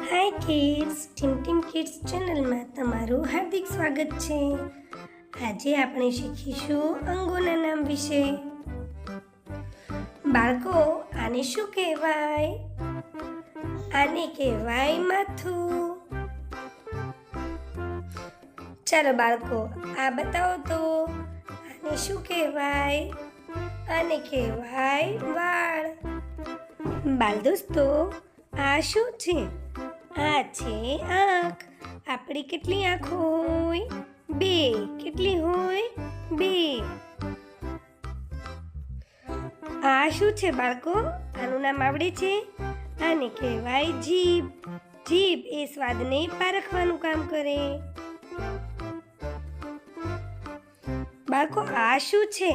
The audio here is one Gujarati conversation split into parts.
હાય કિડ્સ, ટીમ કિડ્સ ચેનલમાં તમારું હાર્દિક સ્વાગત છે. આજે આપણે શીખીશું અંગોના નામ વિશે. બાળકો, આને શું કહેવાય? આને કહેવાય માથું. ચાલો બાળકો, આ બતાવો તો આને શું કહેવાય? આને કહેવાય વાળ. બાળ દોસ્તો, આ શું છે? આ છે આંખ. આપણી કેટલી આંખો હોય? 2. કેટલી હોય? 2. આ શું છે બાળકો? આનું નામ આવડે છે? આને કહેવાય જીભ. જીભ એ સ્વાદને પારખવાનું કામ કરે. બાળકો, આ શું છે?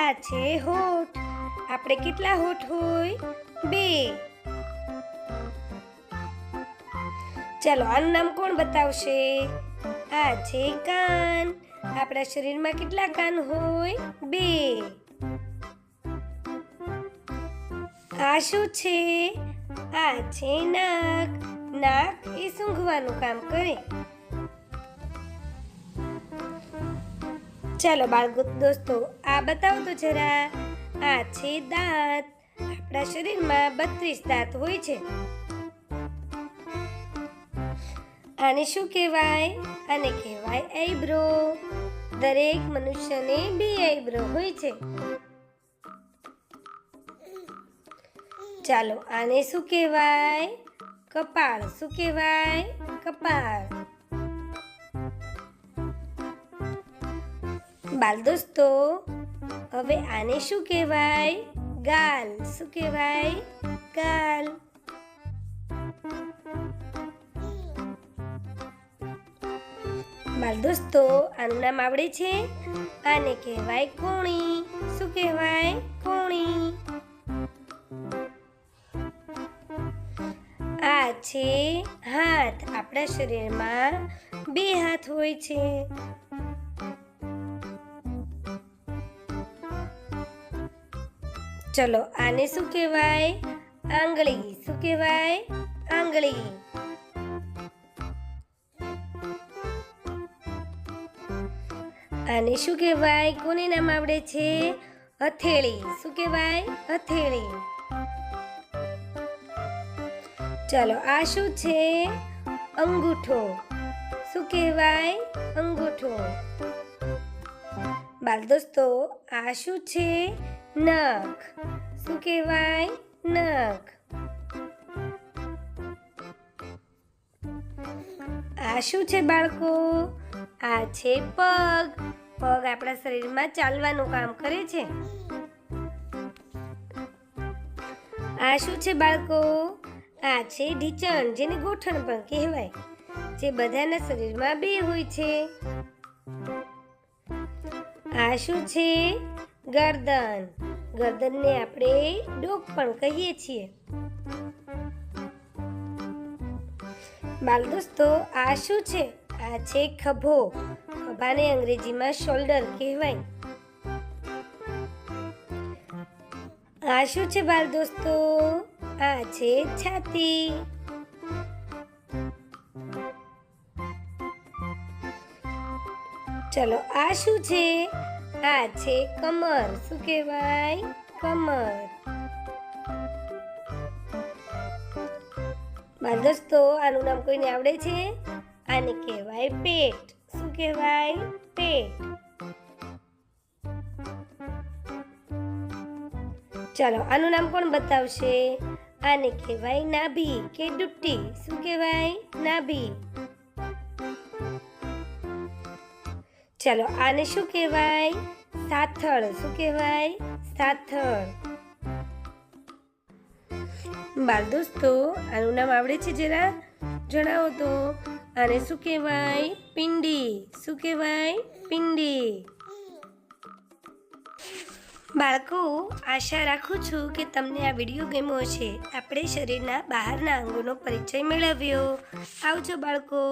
આ છે હોઠ. આપણે કેટલા હોઠ હોય? 2. ચાલો, આનું નામ કોણ બતાવશે? આ છે કાન. આપણા શરીરમાં કેટલા કાન હોય? 2. આ શું છે? આ છે નાક. નાક એ સૂંઘવાનું કામ કરે. ચાલો બાળકો દોસ્તો, આ બતાવો તો જરા. આ છે દાંત. આપણા શરીરમાં 32 દાંત હોય છે. આને શું કહેવાય? આને કહેવાય આઈબ્રો. દરેક મનુષ્યને 2 આઈબ્રો હોય છે. ચાલો, આને શું કહેવાય? કપાળ. શું કહેવાય? કપાળ. બાળ દોસ્તો, હવે આને શું કહેવાય? ગાલ. શું કહેવાય? ગાલ. બાળ દોસ્તો, આનું નામ આવડે છે? આને કહેવાય કોણી. શું કહેવાય? કોણી. આ છે હાથ. આપણા શરીરમાં 2 હાથ હોય છે. ચલો, આને શું કહેવાય? આંગળી. શું કહેવાય? આંગળી. આને શું કહેવાય? કોને નામ આવડે છે? હથેળી. શું કહેવાય? હથેળી. ચાલો, આ શું છે? અંગૂઠો. શું કહેવાય? અંગૂઠો. બાળ દોસ્તો, આ શું છે? નખ. શું કહેવાય? નખ. આ શું છે બાળકો? આ છે પગ. પગ આપણા શરીરમાં ચાલવાનું કામ કરે છે. આ શું છે બાળકો? આ છે ઢીંચણ, જેને ગોઠણ પણ કહેવાય, જે બધાના શરીરમાં 2 હોય છે. આ શું છે? ગરદન. ગરદનને આપણે ડોક પણ કહીએ છીએ. બાળ દોસ્તો, આ શું છે? આ છે ખભો. ખભાને અંગ્રેજીમાં શોલ્ડર કહેવાય. આ શું છે બાળ દોસ્તો? આ છે છાતી. ચલો, આ શું છે? આ છે કમર. શું કહેવાય? કમર. બાળ દોસ્તો, આનું નામ કોઈને આવડે છે? આને કહેવાય પેટ. શું કહેવાય? પેટ. ચાલો, આનું નામ કોણ બતાવશે? આને કહેવાય નાભી કે ડુટ્ટી. શું કહેવાય? નાભી. ચાલો, આને શું કહેવાય? સાથળ. શું કહેવાય? સાથળ. બાળ દોસ્તો, આનું નામ આવડે છે જરા? જણાવો તો. આને શું કહેવાય? પિંડી. શું કહેવાય? પિંડી. બાળકો, આશા રાખું છું કે તમને આ વિડીયો ગમ્યો હશે. આપણે શરીરના બહારના અંગોનો પરિચય મેળવ્યો. આવજો બાળકો.